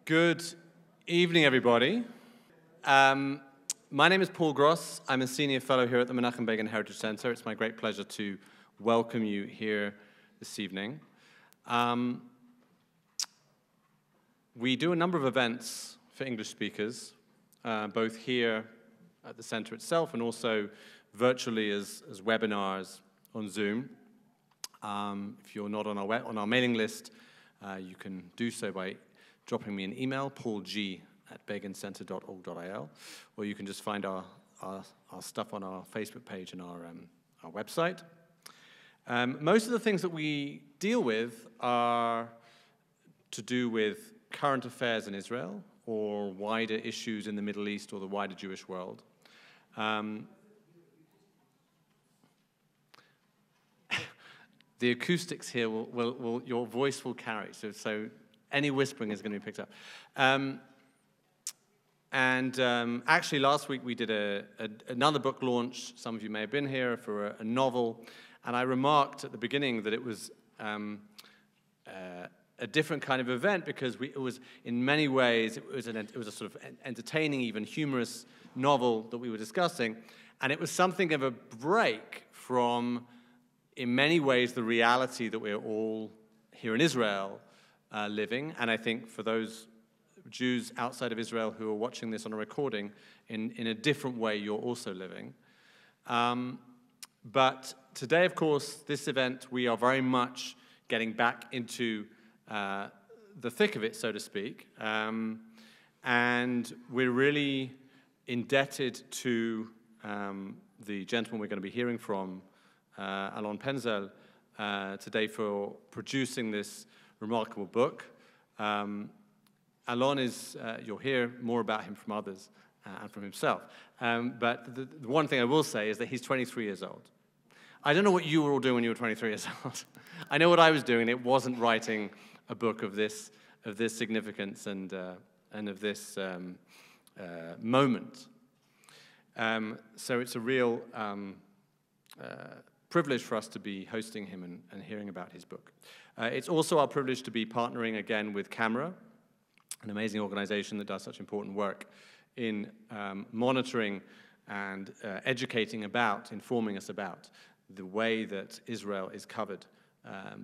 Good evening, everybody. My name is Paul Gross. I'm a senior fellow here at the Menachem Begin Heritage Center. It's my great pleasure to welcome you here this evening. We do a number of events for English speakers, both here at the center itself and also virtually as webinars on Zoom. If you're not on our mailing list, you can do so by dropping me an email, paulg@begincenter.org.il, or you can just find our stuff on our Facebook page and our website. Most of the things that we deal with are to do with current affairs in Israel or wider issues in the Middle East or the wider Jewish world. The acoustics here your voice will carry, so any whispering is going to be picked up. Actually, last week we did another book launch. Some of you may have been here for a novel, and I remarked at the beginning that it was a different kind of event because it was, in many ways, it was a sort of entertaining, even humorous novel that we were discussing, and it was something of a break from, in many ways, the reality that we're all here in Israel living, and I think for those Jews outside of Israel who are watching this on a recording, in a different way you're also living. But today, of course, this event, we are very much getting back into the thick of it, so to speak, and we're really indebted to the gentleman we're going to be hearing from, Alon Penzel, today for producing this remarkable book. Alon is, you'll hear more about him from others and from himself. But the one thing I will say is that he's 23 years old. I don't know what you were all doing when you were 23 years old. I know what I was doing, and it wasn't writing a book of this significance and of this moment. So it's a real privilege for us to be hosting him and hearing about his book. It's also our privilege to be partnering again with CAMERA, an amazing organization that does such important work in monitoring and educating about, informing us about the way that Israel is covered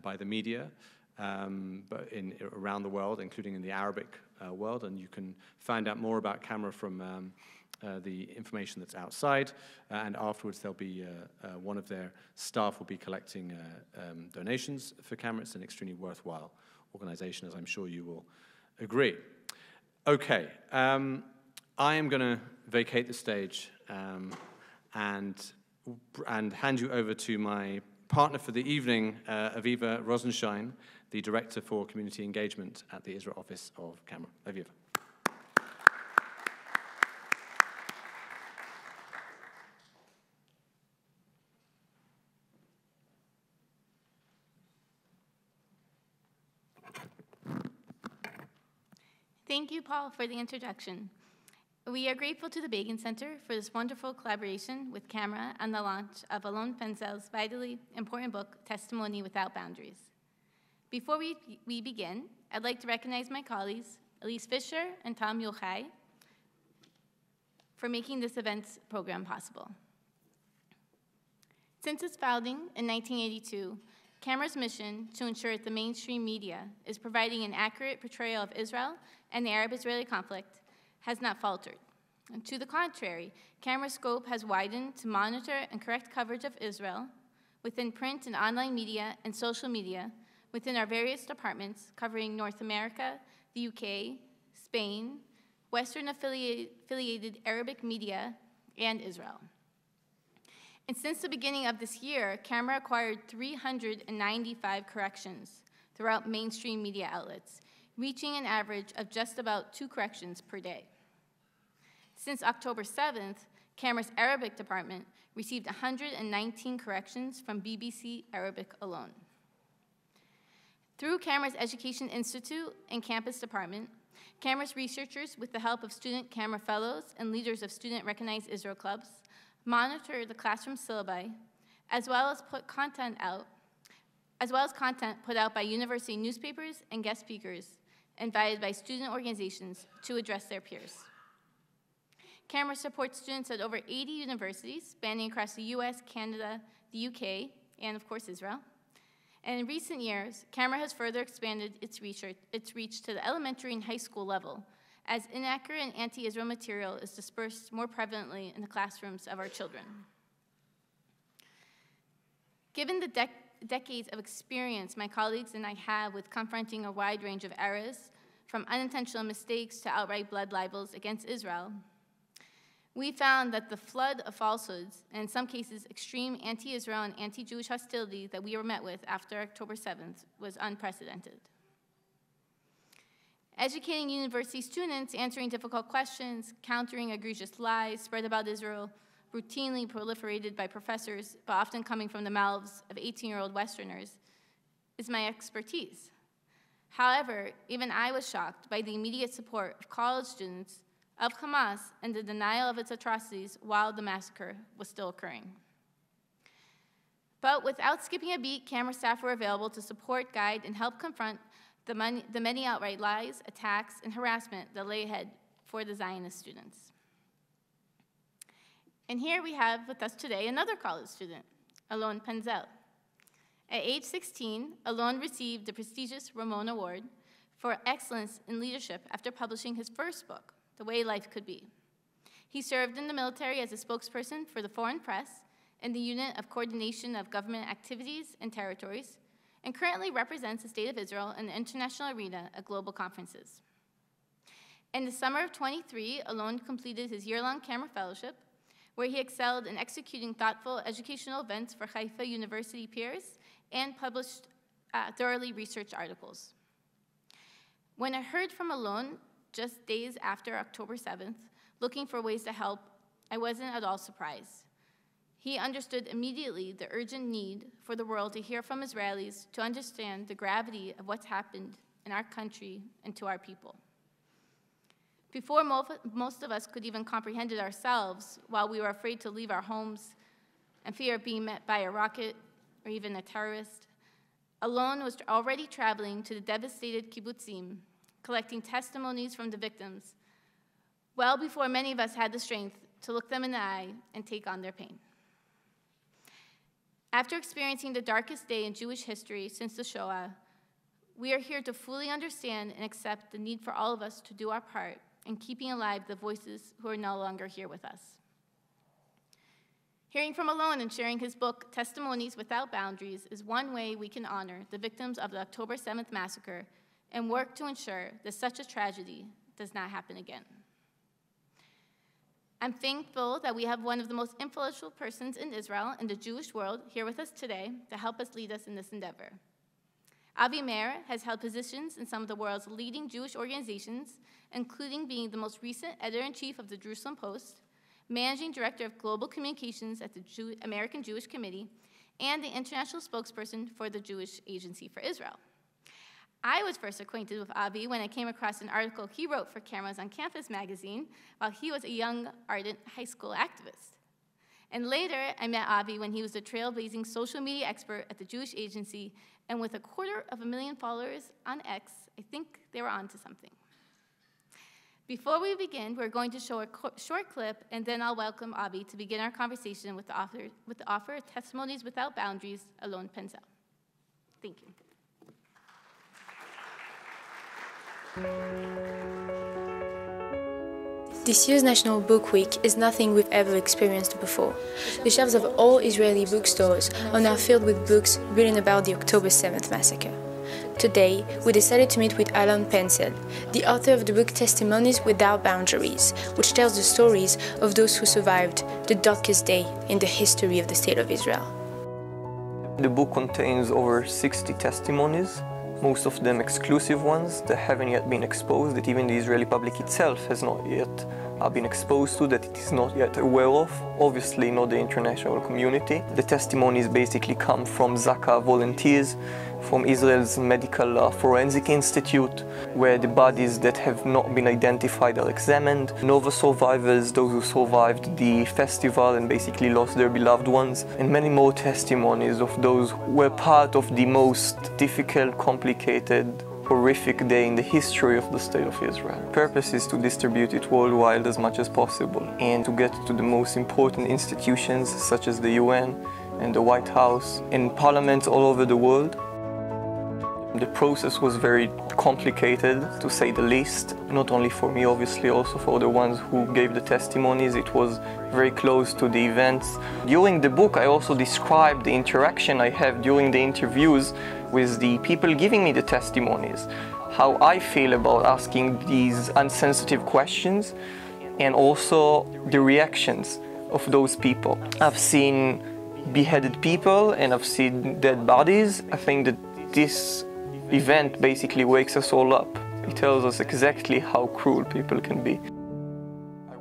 by the media but around the world, including in the Arabic world. And you can find out more about CAMERA from the information that's outside, and afterwards there'll be one of their staff will be collecting donations for CAMERA. It's an extremely worthwhile organization, as I'm sure you will agree. Okay, I am going to vacate the stage and hand you over to my partner for the evening, Aviva Rosenschein, the Director for Community Engagement at the Israel office of CAMERA. Aviva. Thank you, Paul, for the introduction. We are grateful to the Begin Center for this wonderful collaboration with CAMERA and the launch of Alon Penzel's vitally important book, Testimonies Without Boundaries. Before we begin, I'd like to recognize my colleagues, Elise Fisher and Tom Yochai, for making this event's program possible. Since its founding in 1982, CAMERA's mission to ensure that the mainstream media is providing an accurate portrayal of Israel and the Arab-Israeli conflict has not faltered. And to the contrary, CAMERA's scope has widened to monitor and correct coverage of Israel within print and online media and social media within our various departments covering North America, the UK, Spain, Western affiliated Arabic media, and Israel. And since the beginning of this year, CAMERA acquired 395 corrections throughout mainstream media outlets, reaching an average of just about 2 corrections per day. Since October 7th, CAMERA's Arabic department received 119 corrections from BBC Arabic alone. Through CAMERA's Education Institute and Campus Department, CAMERA's researchers, with the help of student CAMERA fellows and leaders of student-recognized Israel clubs, monitor the classroom syllabi, as well as content put out by university newspapers and guest speakers invited by student organizations to address their peers. CAMERA supports students at over 80 universities spanning across the US, Canada, the UK, and of course Israel. And in recent years, CAMERA has further expanded its reach to the elementary and high school level, as inaccurate and anti-Israel material is dispersed more prevalently in the classrooms of our children. Given the decades of experience my colleagues and I have with confronting a wide range of errors, from unintentional mistakes to outright blood libels against Israel, we found that the flood of falsehoods, and in some cases extreme anti-Israel and anti-Jewish hostility that we were met with after October 7th was unprecedented. Educating university students, answering difficult questions, countering egregious lies spread about Israel, routinely proliferated by professors, but often coming from the mouths of 18-year-old Westerners, is my expertise. However, even I was shocked by the immediate support of college students of Hamas and the denial of its atrocities while the massacre was still occurring. But without skipping a beat, CAMERA staff were available to support, guide, and help confront the many outright lies, attacks, and harassment that lay ahead for the Zionist students. And here we have with us today another college student, Alon Penzel. At age 16, Alon received the prestigious Ramon Award for excellence in leadership after publishing his first book, The Way Life Could Be. He served in the military as a spokesperson for the foreign press in the Unit of Coordination of Government Activities and Territories, and currently represents the State of Israel in the international arena at global conferences. In the summer of 23, Alon completed his year-long CAMERA fellowship, where he excelled in executing thoughtful educational events for Haifa University peers and published thoroughly researched articles. When I heard from Alon just days after October 7th, looking for ways to help, I wasn't at all surprised. He understood immediately the urgent need for the world to hear from Israelis to understand the gravity of what's happened in our country and to our people. Before most of us could even comprehend it ourselves, while we were afraid to leave our homes and fear of being met by a rocket or even a terrorist, Alon was already traveling to the devastated kibbutzim, collecting testimonies from the victims, well before many of us had the strength to look them in the eye and take on their pain. After experiencing the darkest day in Jewish history since the Shoah, we are here to fully understand and accept the need for all of us to do our part in keeping alive the voices who are no longer here with us. Hearing from Alon and sharing his book, Testimonies Without Boundaries, is one way we can honor the victims of the October 7th massacre and work to ensure that such a tragedy does not happen again. I'm thankful that we have one of the most influential persons in Israel and the Jewish world here with us today to help us lead us in this endeavor. Avi Mayer has held positions in some of the world's leading Jewish organizations, including being the most recent editor-in-chief of the Jerusalem Post, managing director of global communications at the American Jewish Committee, and the international spokesperson for the Jewish Agency for Israel. I was first acquainted with Avi when I came across an article he wrote for Cameras on Campus magazine while he was a young, ardent high school activist. And later, I met Avi when he was a trailblazing social media expert at the Jewish Agency, and with 250,000 followers on X, I think they were onto something. Before we begin, we're going to show a short clip, and then I'll welcome Avi to begin our conversation with the author of Testimonies Without Boundaries, Alon Penzel. Thank you. This year's National Book Week is nothing we've ever experienced before. The shelves of all Israeli bookstores are now filled with books written about the October 7th massacre. Today, we decided to meet with Alon Penzel, the author of the book Testimonies Without Boundaries, which tells the stories of those who survived the darkest day in the history of the State of Israel. The book contains over 60 testimonies, most of them exclusive ones that haven't yet been exposed, that even the Israeli public itself has not yet been exposed to, that it is not yet aware of, obviously not the international community. The testimonies basically come from ZAKA volunteers, from Israel's Medical Forensic Institute, where the bodies that have not been identified are examined. Nova survivors, those who survived the festival and basically lost their beloved ones, and many more testimonies of those who were part of the most difficult, complicated, horrific day in the history of the State of Israel. The purpose is to distribute it worldwide as much as possible and to get to the most important institutions such as the UN and the White House and parliaments all over the world. The process was very complicated, to say the least, not only for me, obviously, also for the ones who gave the testimonies. It was very close to the events. During the book, I also described the interaction I have during the interviews with the people giving me the testimonies, how I feel about asking these unsensitive questions, and also the reactions of those people. I've seen beheaded people and I've seen dead bodies. I think that this event basically wakes us all up. It tells us exactly how cruel people can be.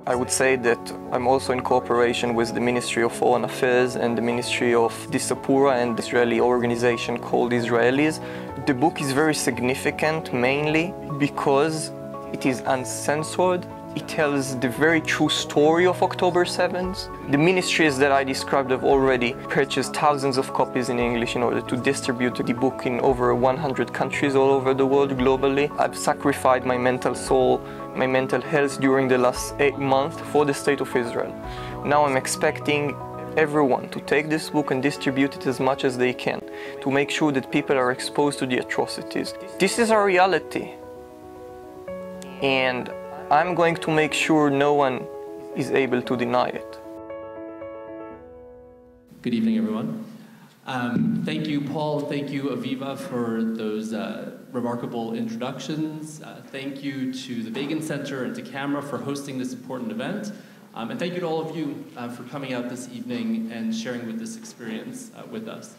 I would say that I'm also in cooperation with the Ministry of Foreign Affairs and the Ministry of Disapura and the Israeli organization called Israelis. The book is very significant mainly because it is uncensored. It tells the very true story of October 7th. The ministries that I described have already purchased thousands of copies in English in order to distribute the book in over 100 countries all over the world globally. I've sacrificed my mental soul, my mental health during the last 8 months for the State of Israel. Now I'm expecting everyone to take this book and distribute it as much as they can to make sure that people are exposed to the atrocities. This is our reality. And I'm going to make sure no one is able to deny it. Good evening, everyone. Thank you, Paul. Thank you, Aviva, for those remarkable introductions. Thank you to the Begin Center and to Camera for hosting this important event. And thank you to all of you for coming out this evening and sharing with this experience with us.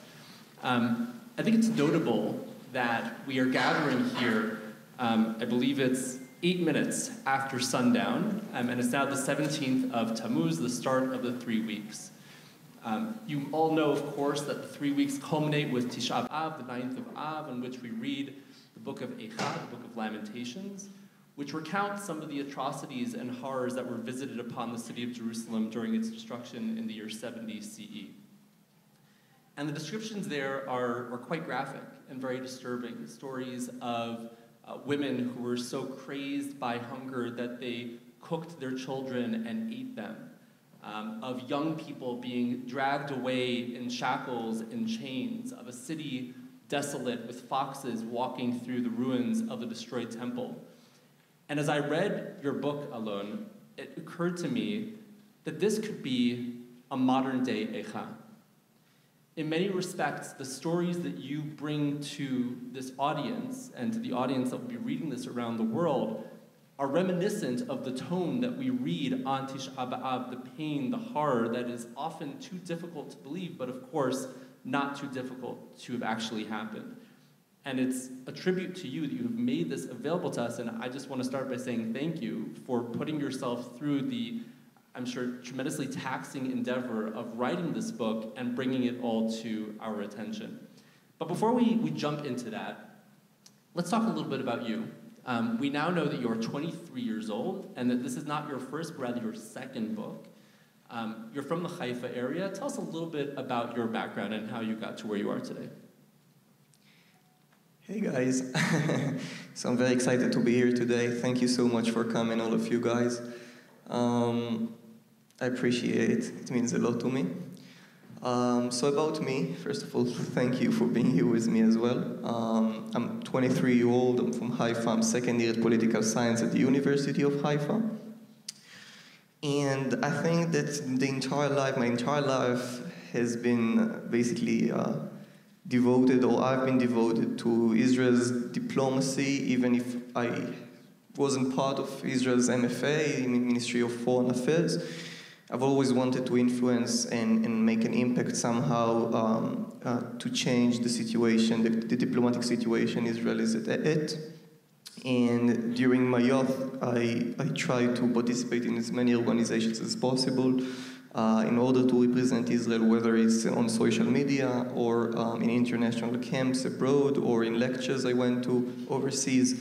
I think it's notable that we are gathering here, I believe it's 8 minutes after sundown, and it's now the 17th of Tammuz, the start of the 3 weeks. You all know, of course, that the 3 weeks culminate with Tisha B'Av, the 9th of Av, in which we read the book of Eicha, the book of Lamentations, which recounts some of the atrocities and horrors that were visited upon the city of Jerusalem during its destruction in the year 70 CE. And the descriptions there are quite graphic and very disturbing. Stories of women who were so crazed by hunger that they cooked their children and ate them, of young people being dragged away in shackles and chains, of a city desolate with foxes walking through the ruins of the destroyed temple. And as I read your book, Alon, it occurred to me that this could be a modern-day Eicha. In many respects, the stories that you bring to this audience and to the audience that will be reading this around the world are reminiscent of the tone that we read on Tisha B'Av, the pain, the horror that is often too difficult to believe, but of course, not too difficult to have actually happened. And it's a tribute to you that you have made this available to us, and I just want to start by saying thank you for putting yourself through the, I'm sure, tremendously taxing endeavor of writing this book and bringing it all to our attention. But before we jump into that, let's talk a little bit about you. We now know that you're 23 years old and that this is not your first, but rather your second book. You're from the Haifa area. Tell us a little bit about your background and how you got to where you are today. Hey guys, so I'm very excited to be here today. Thank you so much for coming, all of you guys. I appreciate it. It means a lot to me. So about me, first of all, thank you for being here with me as well. I'm 23-year-old, I'm from Haifa, I'm second year at political science at the University of Haifa. And I think that my entire life has been basically devoted, or I've been devoted to Israel's diplomacy, even if I wasn't part of Israel's MFA, in the Ministry of Foreign Affairs. I've always wanted to influence and make an impact somehow to change the situation, the diplomatic situation Israel is at. And during my youth, I tried to participate in as many organizations as possible in order to represent Israel, whether it's on social media or in international camps abroad or in lectures I went to overseas.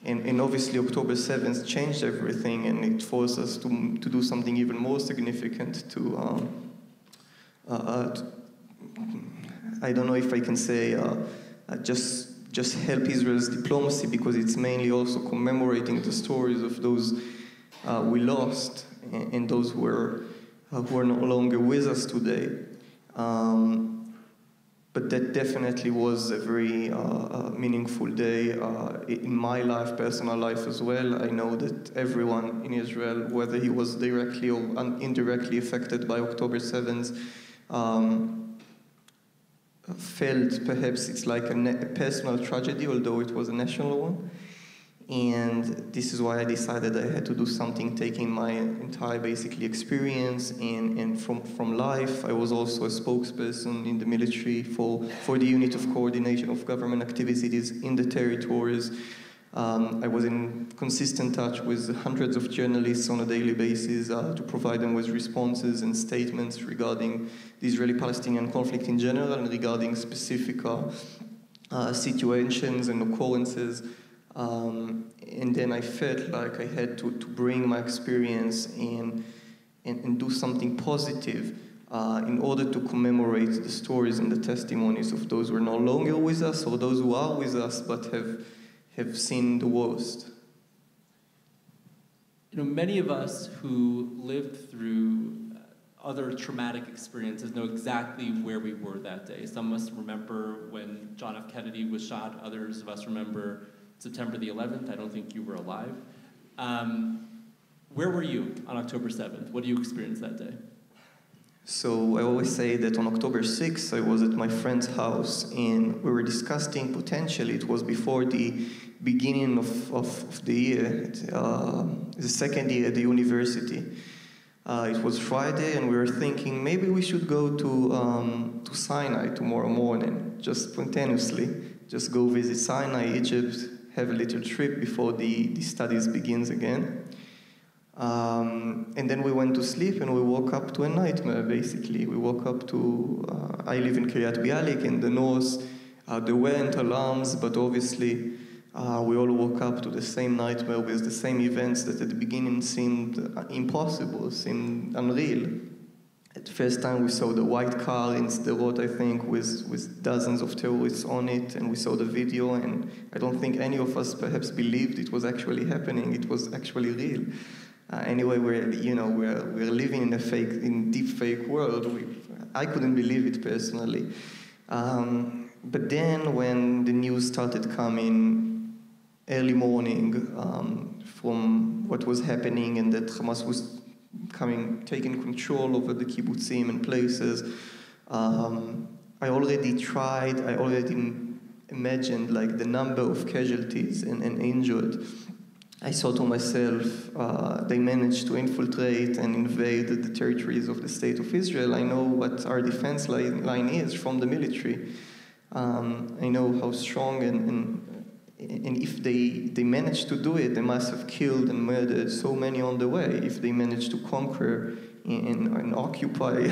And obviously October 7th changed everything, and it forced us to do something even more significant I don't know if I can say, just just help Israel's diplomacy, because it's mainly also commemorating the stories of those we lost and those who are no longer with us today. But that definitely was a very meaningful day in my life, personal life as well. I know that everyone in Israel, whether he was directly or indirectly affected by October 7th, felt perhaps it's like a personal tragedy, although it was a national one. And this is why I decided I had to do something, taking my entire basically experience and from life. I was also a spokesperson in the military for the unit of coordination of government activities in the territories. I was in consistent touch with hundreds of journalists on a daily basis to provide them with responses and statements regarding the Israeli-Palestinian conflict in general and regarding specific situations and occurrences. And then I felt like I had to bring my experience and do something positive in order to commemorate the stories and the testimonies of those who are no longer with us or those who are with us but have seen the worst. You know, many of us who lived through other traumatic experiences know exactly where we were that day. Some of us remember when John F. Kennedy was shot. Others of us remember September the 11th. I don't think you were alive. Where were you on October 7th? What did you experience that day? So I always say that on October 6th, I was at my friend's house, and we were discussing potentially, it was before the beginning of the year, the second year at the university. It was Friday, and we were thinking maybe we should go to Sinai tomorrow morning, just spontaneously. Just go visit Sinai, Egypt, have a little trip before the studies begins again. And then we went to sleep, and we woke up to a nightmare, basically. We woke up to, I live in Kiryat Bialik in the north. There weren't alarms, but obviously we all woke up to the same nightmare with the same events that at the beginning seemed impossible, seemed unreal. At the first time we saw the white car in Sderot, I think, with dozens of terrorists on it, and we saw the video, and I don't think any of us perhaps believed it was actually happening. It was actually real. Anyway, we're living in deep fake world. I couldn't believe it personally. But then when the news started coming early morning from what was happening and that Hamas was taking control over the kibbutzim and places, I already imagined like the number of casualties and injured. I thought to myself, they managed to infiltrate and invade the territories of the state of Israel. I know what our defense line is from the military. I know how strong, and if they managed to do it, they must have killed and murdered so many on the way. If they managed to conquer and occupy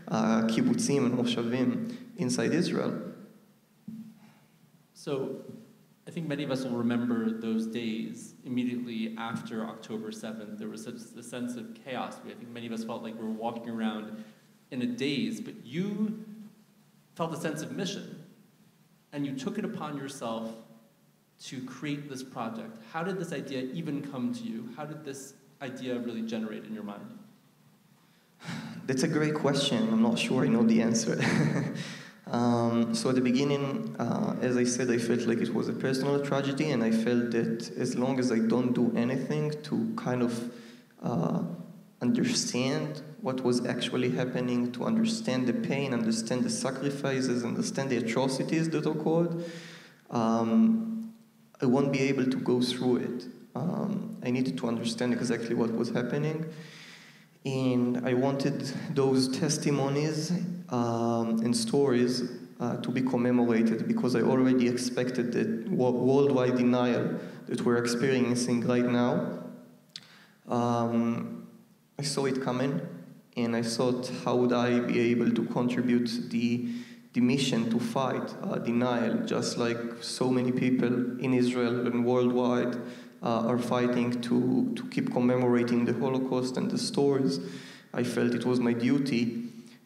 kibbutzim and moshavim inside Israel. So I think many of us will remember those days immediately after October 7th. There was such a sense of chaos. I think many of us felt like we were walking around in a daze, but you felt a sense of mission, and you took it upon yourself to create this project. How did this idea even come to you? How did this idea really generate in your mind? That's a great question. I'm not sure I know the answer. So at the beginning, as I said, I felt like it was a personal tragedy, and I felt that as long as I don't do anything to kind of understand what was actually happening, to understand the pain, understand the sacrifices, understand the atrocities that occurred, I won't be able to go through it. I needed to understand exactly what was happening, and I wanted those testimonies and stories to be commemorated, because I already expected that worldwide denial that we're experiencing right now. I saw it coming, and I thought, how would I be able to contribute the mission to fight denial, just like so many people in Israel and worldwide are fighting to keep commemorating the Holocaust and the stories. I felt it was my duty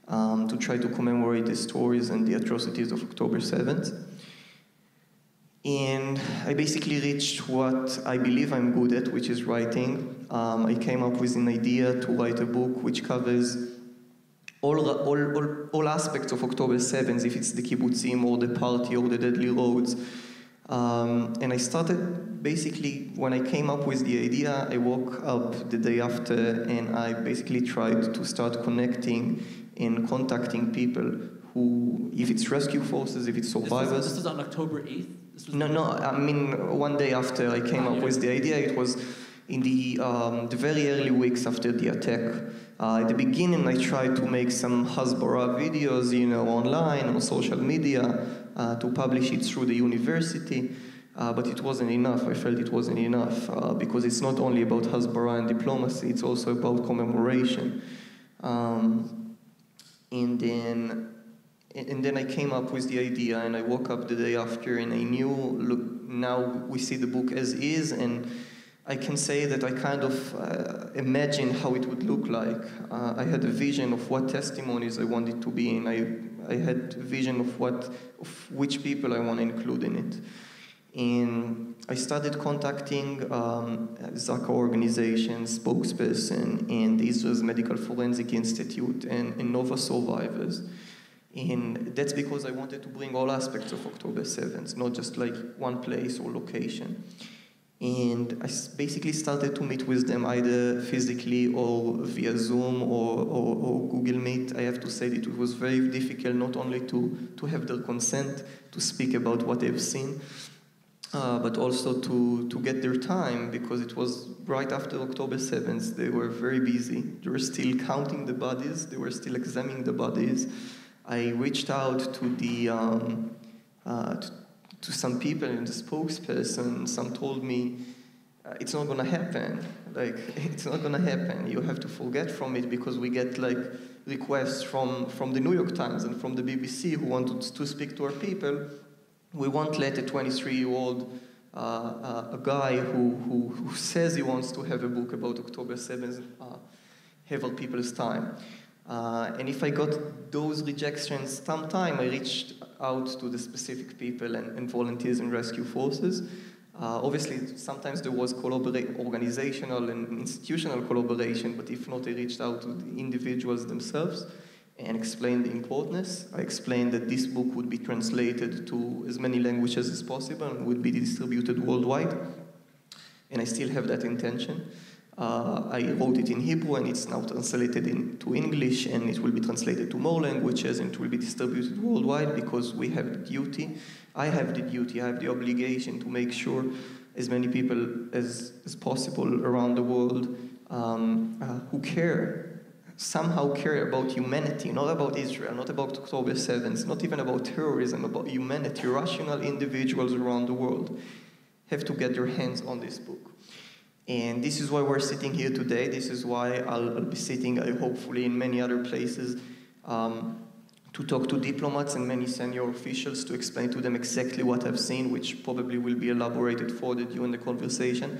to try to commemorate the stories and the atrocities of October 7th. And I basically reached what I believe I'm good at, which is writing. I came up with an idea to write a book which covers all aspects of October 7th, if it's the kibbutzim or the party or the deadly roads. And I started, basically, when I came up with the idea, I woke up the day after and I basically tried to start connecting and contacting people who, if it's rescue forces, if it's survivors. This was on October 8th? No, I mean, one day after I came up with the idea, it was in the very early weeks after the attack. At the beginning, I tried to make some Hasbara videos, online on social media to publish it through the university, but it wasn't enough. I felt it wasn't enough because it's not only about Hasbara and diplomacy, it's also about commemoration. And then I came up with the idea, and I woke up the day after, and I knew, look, now we see the book as is, and I can say that I kind of imagined how it would look like. I had a vision of what testimonies I wanted to be in. I had a vision of which people I want to include in it. And I started contacting ZAKA organizations, spokesperson, and Israel's Medical Forensic Institute, and Nova survivors. And that's because I wanted to bring all aspects of October 7th, not just like one place or location. And I basically started to meet with them either physically or via Zoom or Google Meet. I have to say that it was very difficult not only to have their consent to speak about what they've seen, but also to get their time, because it was right after October 7th. They were very busy. They were still counting the bodies. They were still examining the bodies. I reached out to the to some people and the spokesperson. Some told me, it's not going to happen. Like, it's not going to happen. You have to forget from it, because we get like requests from the New York Times and from the BBC who wanted to speak to our people. We won't let a 23-year-old a guy who says he wants to have a book about October 7th have all people's time. And if I got those rejections sometime, I reached out to the specific people and volunteers and rescue forces. Obviously, sometimes there was organizational and institutional collaboration, but if not, I reached out to the individuals themselves and explained the importance. I explained that this book would be translated to as many languages as possible and would be distributed worldwide. And I still have that intention. I wrote it in Hebrew, and it's now translated into English, and it will be translated to more languages, and it will be distributed worldwide, because we have the duty. I have the obligation to make sure as many people as possible around the world who somehow care about humanity, not about Israel, not about October 7th, not even about terrorism, about humanity. Rational individuals around the world have to get their hands on this book. And this is why we're sitting here today. This is why I'll be sitting, hopefully, in many other places to talk to diplomats and many senior officials to explain to them exactly what I've seen, which probably will be elaborated further during the conversation.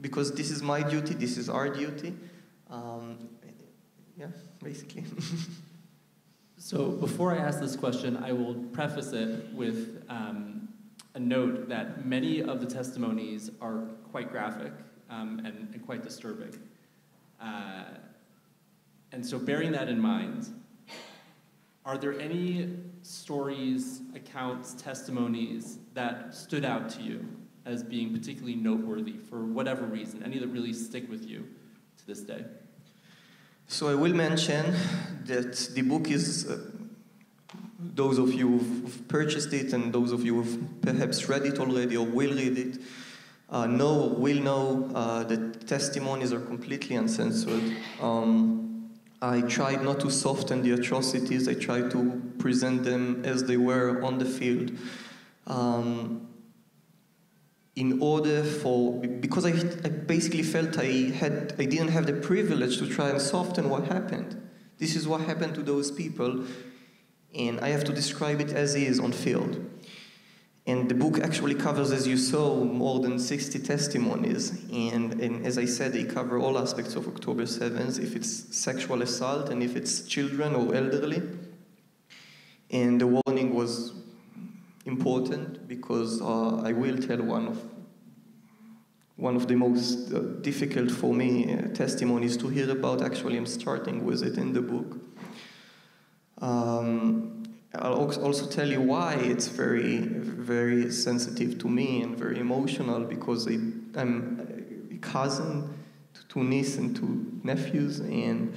Because this is my duty, this is our duty. Yeah, basically. So before I ask this question, I will preface it with a note that many of the testimonies are quite graphic and quite disturbing. And so bearing that in mind, are there any stories, accounts, testimonies that stood out to you as being particularly noteworthy for whatever reason, any that really stick with you to this day? So I will mention that the book is, those of you who've purchased it and those of you who've perhaps read it already or will read it, will know that testimonies are completely uncensored. I tried not to soften the atrocities. I tried to present them as they were on the field. Because I basically felt I didn't have the privilege to try and soften what happened. This is what happened to those people, and I have to describe it as is on field. And the book actually covers, as you saw, more than 60 testimonies. And as I said, they cover all aspects of October 7th, if it's sexual assault and if it's children or elderly. And the warning was important because I will tell one of the most difficult for me testimonies to hear about. Actually, I'm starting with it in the book. I'll also tell you why it's very, very sensitive to me and very emotional, because I'm a cousin to two nieces and two nephews, and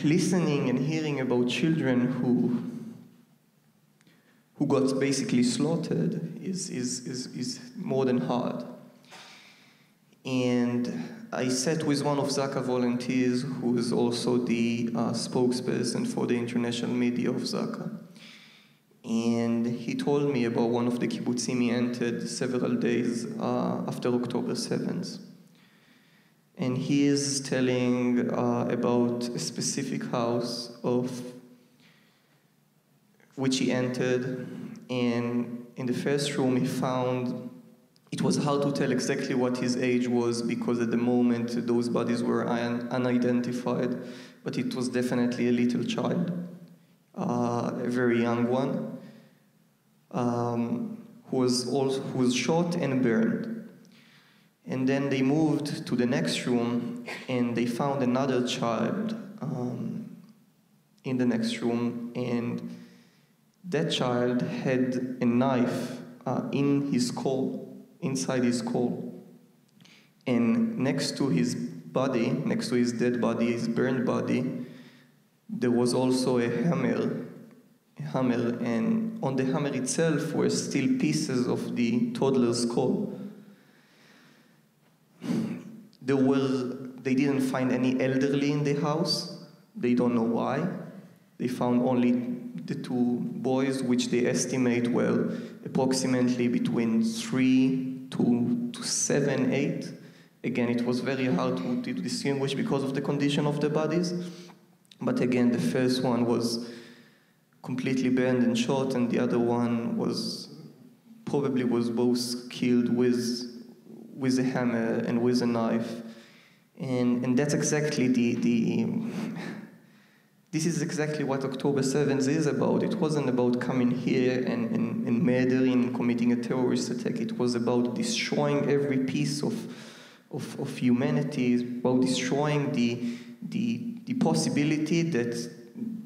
listening and hearing about children who got basically slaughtered is more than hard. And I sat with one of ZAKA volunteers, who is also the spokesperson for the international media of ZAKA. And he told me about one of the kibbutzim he entered several days after October 7th. And he is telling about a specific house of which he entered, and in the first room he found, it was hard to tell exactly what his age was, because at the moment those bodies were unidentified, but it was definitely a little child, a very young one, who was shot and burned. And then they moved to the next room, and they found another child in the next room, and that child had a knife in his skull, inside his skull. And next to his body, next to his dead body, his burned body, there was also a hammer, and on the hammer itself were still pieces of the toddler's skull. They didn't find any elderly in the house. They don't know why. They found only the two boys, which they estimate were approximately between 3 to 7, 8. Again, it was very hard to distinguish because of the condition of the bodies. But again, the first one was completely burned and shot, and the other one was both killed with a hammer and with a knife. And that's exactly this is exactly what October 7th is about. It wasn't about coming here and murdering, committing a terrorist attack. It was about destroying every piece of humanity, about destroying the possibility that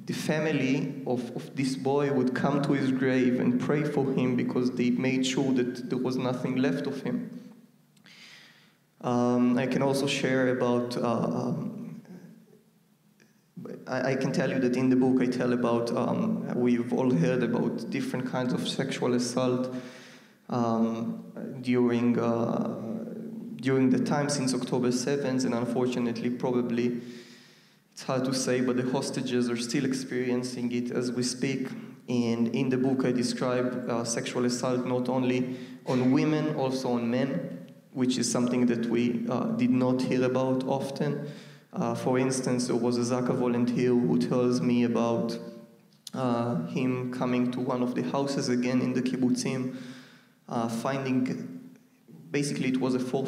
the family of this boy would come to his grave and pray for him, because they made sure that there was nothing left of him. I can also share about, I can tell you that in the book I tell about, we've all heard about different kinds of sexual assault during the time since October 7th, and unfortunately, probably, it's hard to say, but the hostages are still experiencing it as we speak. And in the book I describe sexual assault not only on women, also on men, which is something that we did not hear about often. For instance, there was a ZAKA volunteer who tells me about him coming to one of the houses again in the kibbutzim, finding, basically it was a four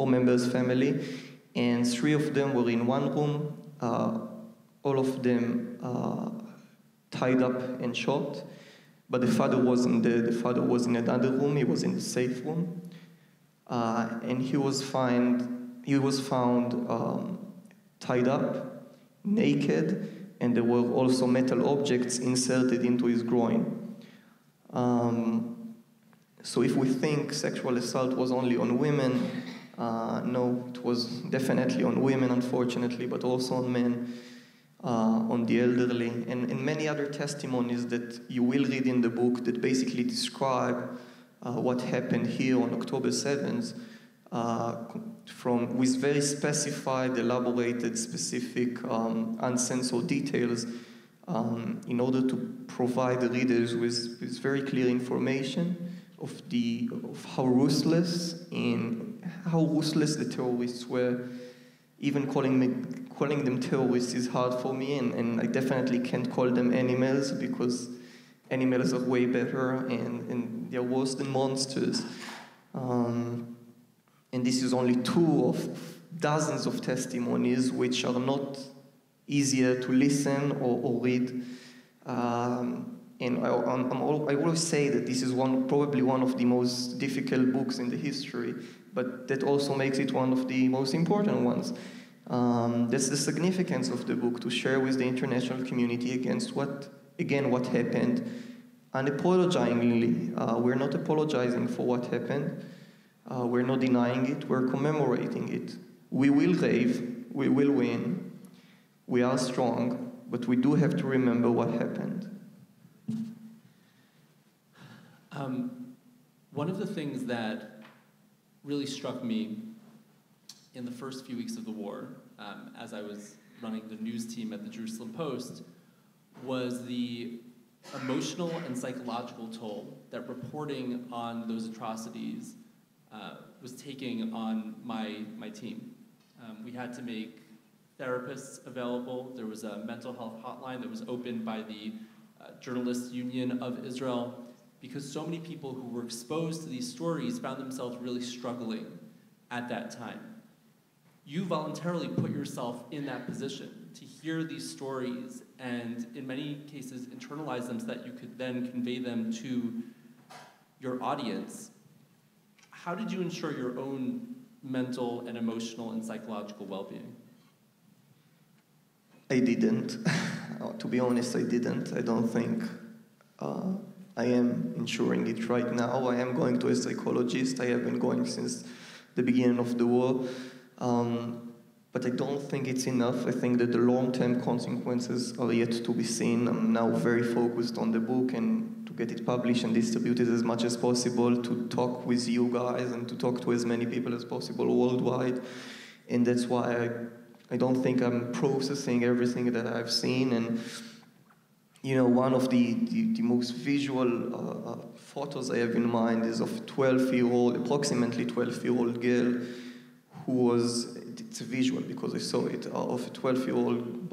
members family, and 3 of them were in one room, all of them tied up and shot. But the father wasn't there. The father was in another room. He was in the safe room, and he was found tied up, naked, and there were also metal objects inserted into his groin. So if we think sexual assault was only on women, no, it was definitely on women, unfortunately, but also on men. On the elderly, and many other testimonies that you will read in the book that basically describe what happened here on October 7th, with very specified, elaborated, specific, uncensored details, in order to provide the readers with very clear information of how ruthless the terrorists were. Even calling them terrorists is hard for me, and I definitely can't call them animals, because animals are way better and they're worse than monsters. And this is only 2 of dozens of testimonies which are not easier to listen or read. And And I always say that this is probably one of the most difficult books in the history, but that also makes it one of the most important ones. That's the significance of the book, to share with the international community against what happened, unapologetically. We're not apologizing for what happened. We're not denying it, we're commemorating it. We will rave, we will win, we are strong, but we do have to remember what happened. One of the things that really struck me in the first few weeks of the war, as I was running the news team at the Jerusalem Post, was the emotional and psychological toll that reporting on those atrocities was taking on my team. We had to make therapists available. There was a mental health hotline that was opened by the Journalists Union of Israel, because so many people who were exposed to these stories found themselves really struggling at that time. You voluntarily put yourself in that position to hear these stories and, in many cases, internalize them so that you could then convey them to your audience. How did you ensure your own mental and emotional and psychological well-being? I didn't. To be honest, I didn't. I don't think I am ensuring it right now. I am going to a psychologist. I have been going since the beginning of the war. But I don't think it's enough. I think that the long-term consequences are yet to be seen. I'm now very focused on the book and to get it published and distributed as much as possible, to talk with you guys and to talk to as many people as possible worldwide. And that's why I don't think I'm processing everything that I've seen. And you know, one of the most visual photos I have in mind is of approximately 12-year-old girl who was, it's a visual because I saw it, of a 12-year-old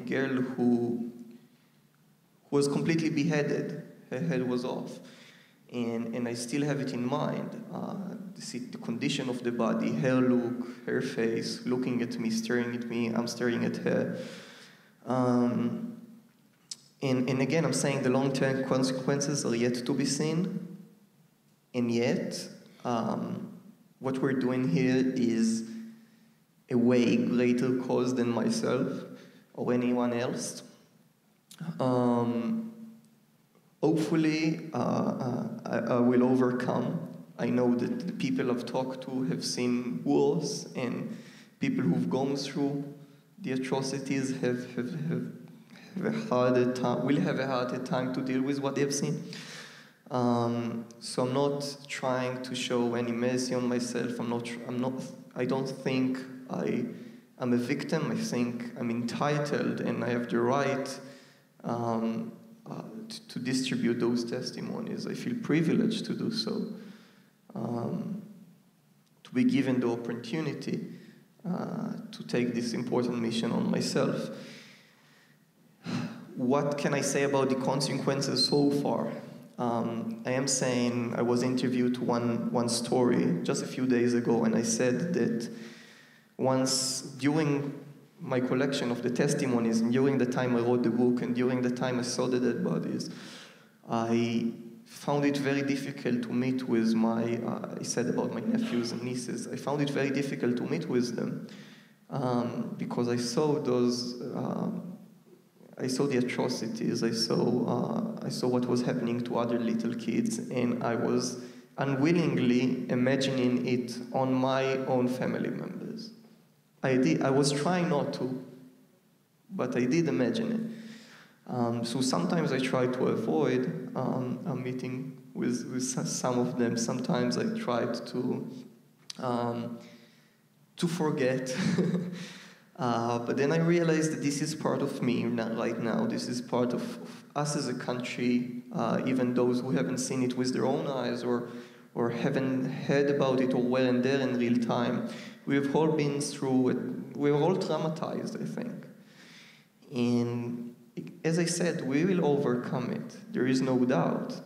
girl who was completely beheaded. Her head was off. And I still have it in mind. The condition of the body, her look, her face, looking at me, staring at me, I'm staring at her. And again, I'm saying the long-term consequences are yet to be seen. And yet, what we're doing here is a way greater cause than myself or anyone else. Hopefully, I will overcome. I know that the people I've talked to have seen wars, and people who've gone through the atrocities will have a harder time to deal with what they've seen. So I'm not trying to show any mercy on myself. I don't think I'm a victim. I think I'm entitled and I have the right to distribute those testimonies. I feel privileged to do so. To be given the opportunity to take this important mission on myself. What can I say about the consequences so far? I am saying, I was interviewed to one story just a few days ago, and I said that once during my collection of the testimonies, and during the time I wrote the book, and during the time I saw the dead bodies, I found it very difficult to meet with I said about my nephews and nieces, I found it very difficult to meet with them because I saw I saw the atrocities, I saw what was happening to other little kids, and I was unwillingly imagining it on my own family members. I was trying not to, but I did imagine it. So sometimes I try to avoid a meeting with some of them. Sometimes I tried to forget. But then I realized that this is part of me right now. This is part of us as a country, even those who haven't seen it with their own eyes or haven't heard about it or weren't there in real time. We've all been through it. We're all traumatized, I think. And as I said, we will overcome it. There is no doubt.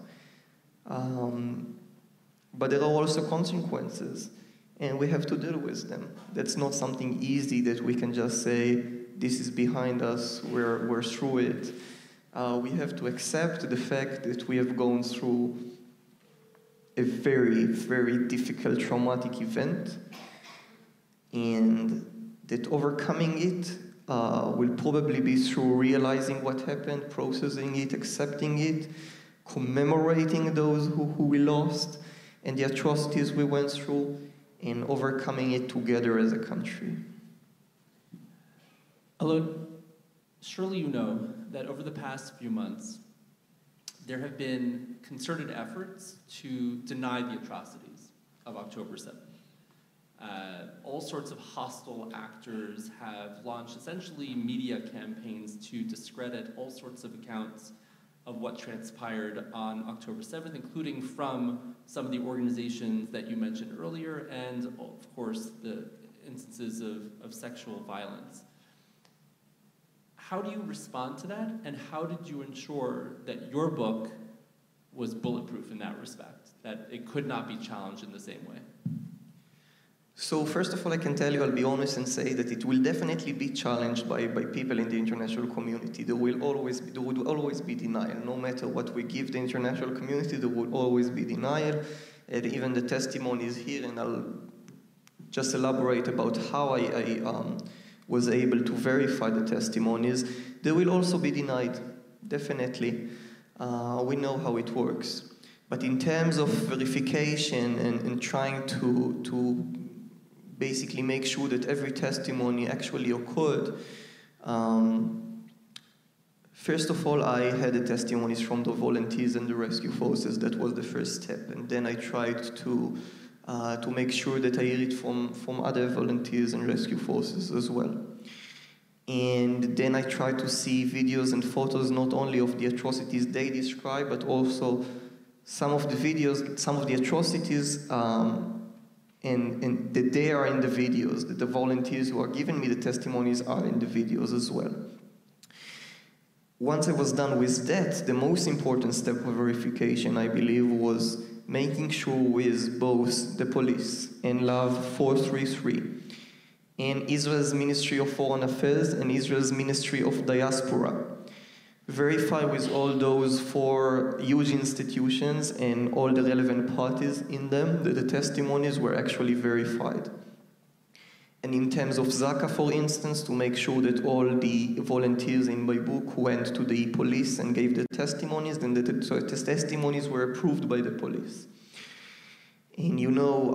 But there are also consequences, and we have to deal with them. That's not something easy that we can just say, this is behind us, we're through it. we have to accept the fact that we have gone through a very, very difficult traumatic event, and that overcoming it will probably be through realizing what happened, processing it, accepting it, commemorating those who we lost and the atrocities we went through, and overcoming it together as a country. Alon, surely you know that over the past few months, there have been concerted efforts to deny the atrocities of October 7th. All sorts of hostile actors have launched essentially media campaigns to discredit all sorts of accounts of what transpired on October 7th, including from some of the organizations that you mentioned earlier, and of course the instances of sexual violence. How do you respond to that, and how did you ensure that your book was bulletproof in that respect, that it could not be challenged in the same way? So first of all, I can tell you, I'll be honest and say that it will definitely be challenged by people in the international community. There would always be denial. No matter what we give the international community, there will always be denial. And even the testimonies here, and I'll just elaborate about how I was able to verify the testimonies, they will also be denied, definitely. We know how it works. But in terms of verification and trying to basically make sure that every testimony actually occurred, first of all, I had the testimonies from the volunteers and the rescue forces. That was the first step. And then I tried to make sure that I hear it from other volunteers and rescue forces as well. And then I tried to see videos and photos not only of the atrocities they describe, but also some of the videos, some of the atrocities and that they are in the videos, that the volunteers who are giving me the testimonies are in the videos as well. Once I was done with that, the most important step of verification, I believe, was making sure with both the police and Lav 433 and Israel's Ministry of Foreign Affairs and Israel's Ministry of Diaspora, verify with all those four huge institutions and all the relevant parties in them that the testimonies were actually verified. And in terms of ZAKA, for instance, to make sure that all the volunteers in my book went to the police and gave the testimonies, then the testimonies were approved by the police. And you know,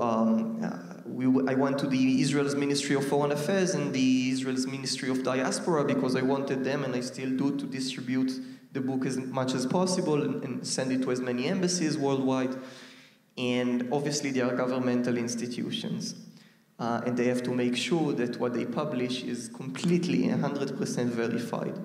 I went to the Israel's Ministry of Foreign Affairs and the Israel's Ministry of Diaspora because I wanted them, and I still do, to distribute the book as much as possible and send it to as many embassies worldwide. And obviously they are governmental institutions. And they have to make sure that what they publish is completely 100% verified.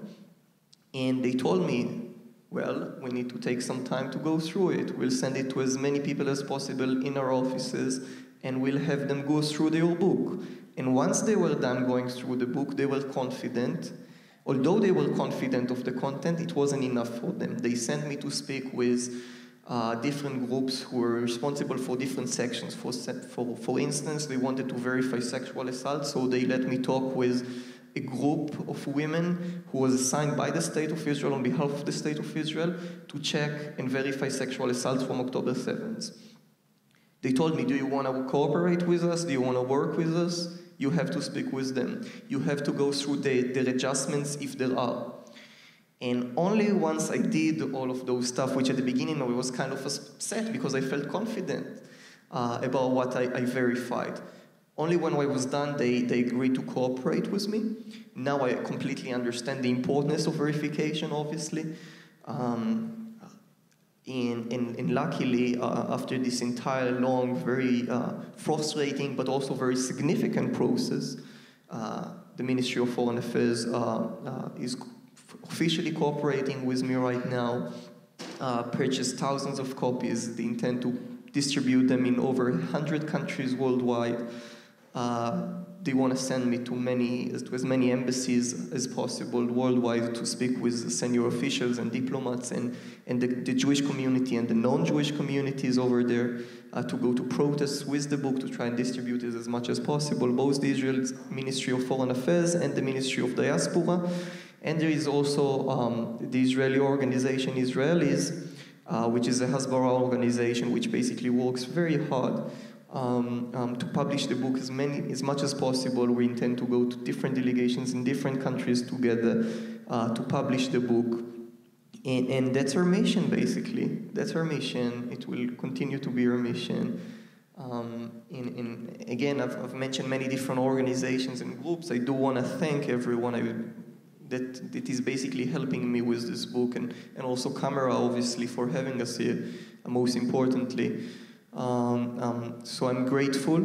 And they told me, well, we need to take some time to go through it. We'll send it to as many people as possible in our offices, and we'll have them go through their book. And once they were done going through the book, they were confident. Although they were confident of the content, it wasn't enough for them. They sent me to speak with different groups who were responsible for different sections. For instance, they wanted to verify sexual assault, so they let me talk with a group of women who was assigned by the State of Israel on behalf of the State of Israel to check and verify sexual assaults from October 7th. They told me, do you want to cooperate with us? Do you want to work with us? You have to speak with them. You have to go through their adjustments if there are. And only once I did all of those stuff, which at the beginning I was kind of upset because I felt confident about what I verified. Only when I was done, they agreed to cooperate with me. Now I completely understand the importance of verification, obviously. And luckily, after this entire long, very frustrating, but also very significant process, the Ministry of Foreign Affairs is officially cooperating with me right now, purchased thousands of copies. They intend to distribute them in over 100 countries worldwide. They want to send me to as many embassies as possible worldwide to speak with senior officials and diplomats and the Jewish community and the non-Jewish communities over there, to go to protests with the book to try and distribute it as much as possible, both the Israel's Ministry of Foreign Affairs and the Ministry of Diaspora. And there is also the Israeli organization Israelis, which is a Hasbara organization which basically works very hard to publish the book as much as possible. We intend to go to different delegations in different countries together to publish the book. And that's our mission, basically. That's our mission. It will continue to be our mission. Again, I've mentioned many different organizations and groups. I do want to thank everyone that is basically helping me with this book, and also Camera, obviously, for having us here, most importantly. So I'm grateful,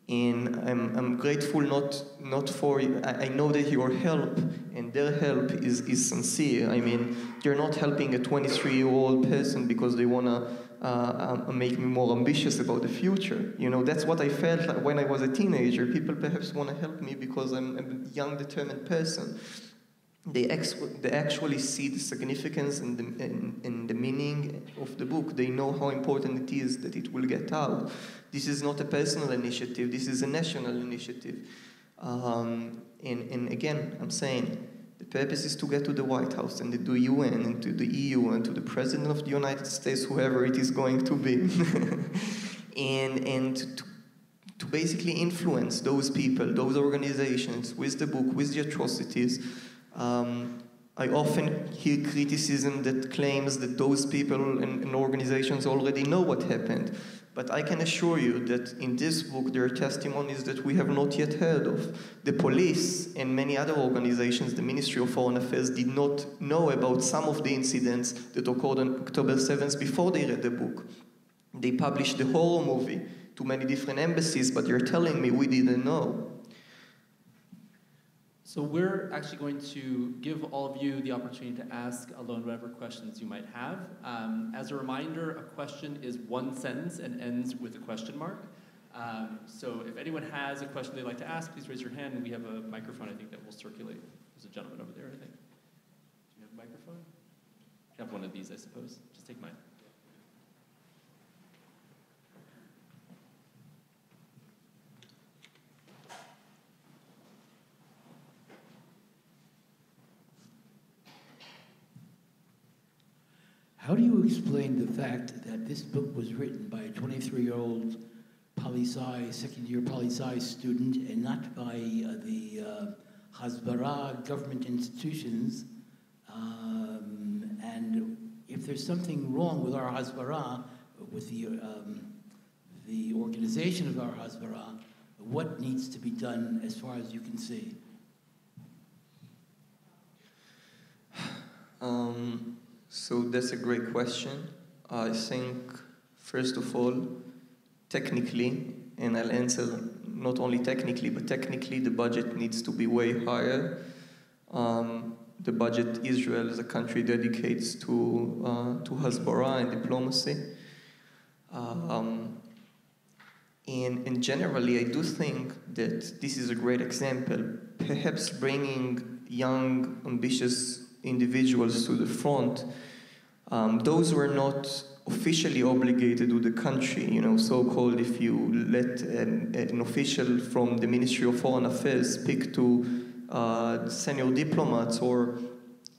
and I'm grateful not for, I know that your help and their help is sincere. I mean, you're not helping a 23-year-old person because they want to make me more ambitious about the future. You know, that's what I felt like when I was a teenager. People perhaps want to help me because I'm a young, determined person. They actually see the significance and the meaning of the book. They know how important it is that it will get out. This is not a personal initiative. This is a national initiative. And again, I'm saying, the purpose is to get to the White House and to the UN and to the EU and to the President of the United States, whoever it is going to be, and to basically influence those people, those organizations, with the book, with the atrocities. I often hear criticism that claims that those people and organizations already know what happened. But I can assure you that in this book there are testimonies that we have not yet heard of. The police and many other organizations, the Ministry of Foreign Affairs, did not know about some of the incidents that occurred on October 7th before they read the book. They published the horror movie to many different embassies, but you're telling me we didn't know. So we're actually going to give all of you the opportunity to ask Alon whatever questions you might have. As a reminder, a question is one sentence and ends with a question mark. So if anyone has a question they'd like to ask, please raise your hand, and we have a microphone, I think, that will circulate. There's a gentleman over there, I think. Do you have a microphone? You have one of these, I suppose. Just take mine. How do you explain the fact that this book was written by a 23-year-old poli-sci, second-year poli-sci student, and not by the Hasbara government institutions? And if there's something wrong with our Hasbara, with the organization of our Hasbara, what needs to be done as far as you can see? So that's a great question. I think, first of all, technically, and I'll answer not only technically, but technically the budget needs to be way higher. The budget Israel as a country dedicates to Hasbara and diplomacy. And generally, I do think that this is a great example. Perhaps bringing young, ambitious individuals to the front, those who are not officially obligated to the country, you know, so-called, if you let an official from the Ministry of Foreign Affairs speak to senior diplomats or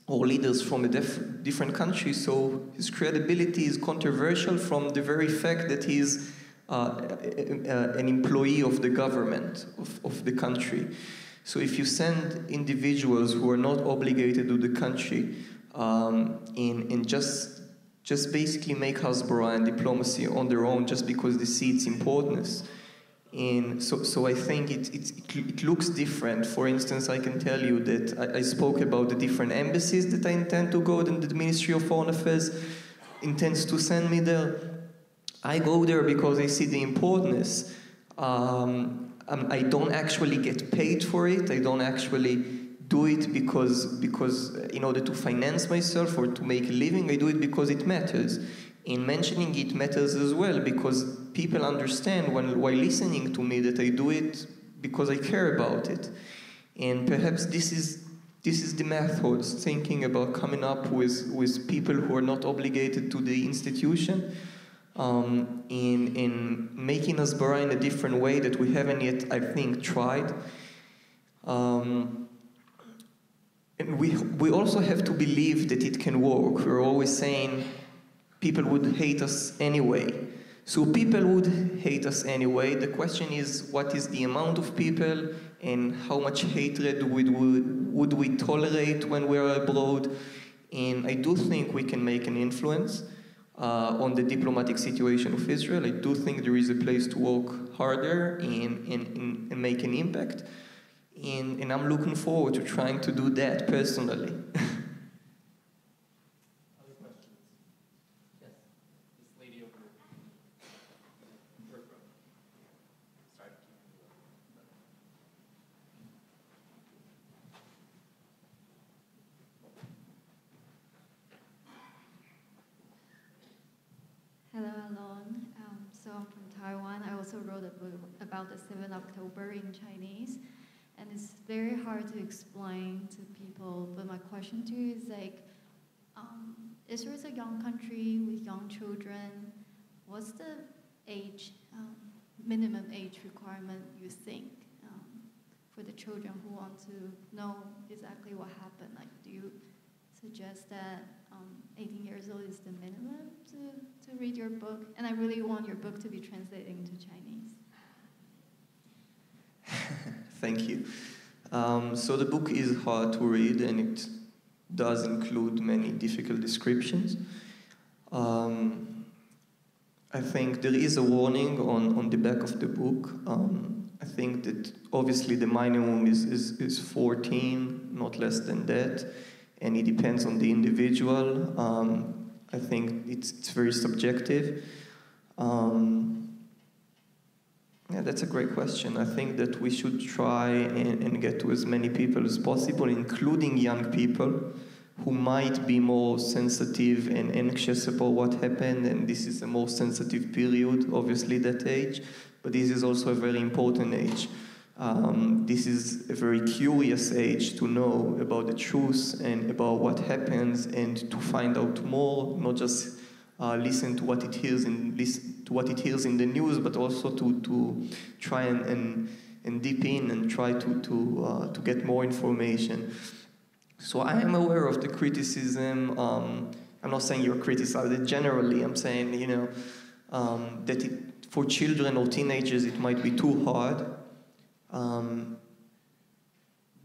leaders from a different country, so his credibility is controversial from the very fact that he's an employee of the government of the country. So if you send individuals who are not obligated to the country and just basically make Hasbara and diplomacy on their own just because they see its importance, and so I think it looks different. For instance, I can tell you that I spoke about the different embassies that I intend to go, and the Ministry of Foreign Affairs intends to send me there. I go there because I see the importance. I don't actually get paid for it. I don't actually do it because in order to finance myself or to make a living. I do it because it matters. In mentioning it matters as well because people understand while listening to me that I do it because I care about it. And perhaps this is the methods, thinking about coming up with people who are not obligated to the institution, in making Hasbara in a different way that we haven't yet, I think, tried. And we also have to believe that it can work. We're always saying people would hate us anyway. So people would hate us anyway. The question is, what is the amount of people and how much hatred would we tolerate when we're abroad? And I do think we can make an influence on the diplomatic situation of Israel. I do think there is a place to work harder and make an impact. And I'm looking forward to trying to do that personally. Other questions? Yes. This lady over here. First row. Sorry. Hello, Alon. So I'm from Taiwan. I also wrote a book about the 7th October in Chinese. And it's very hard to explain to people, but my question to you is like, Israel is a young country with young children. What's the age, minimum age requirement you think for the children who want to know exactly what happened? Like, do you suggest that 18 years old is the minimum to read your book? And I really want your book to be translated into Chinese. Thank you. So the book is hard to read, and it does include many difficult descriptions. I think there is a warning on the back of the book. I think that obviously the minimum is 14, not less than that, and it depends on the individual. I think it's very subjective. Yeah, that's a great question. I think that we should try and get to as many people as possible, including young people who might be more sensitive and anxious about what happened, and this is the most sensitive period, obviously, that age, but this is also a very important age. This is a very curious age to know about the truth and about what happens and to find out more, not just listen to what it hears in the news, but also to try and deep in and try to get more information. So I am aware of the criticism. I'm not saying you're criticized it generally. I'm saying, that for children or teenagers it might be too hard.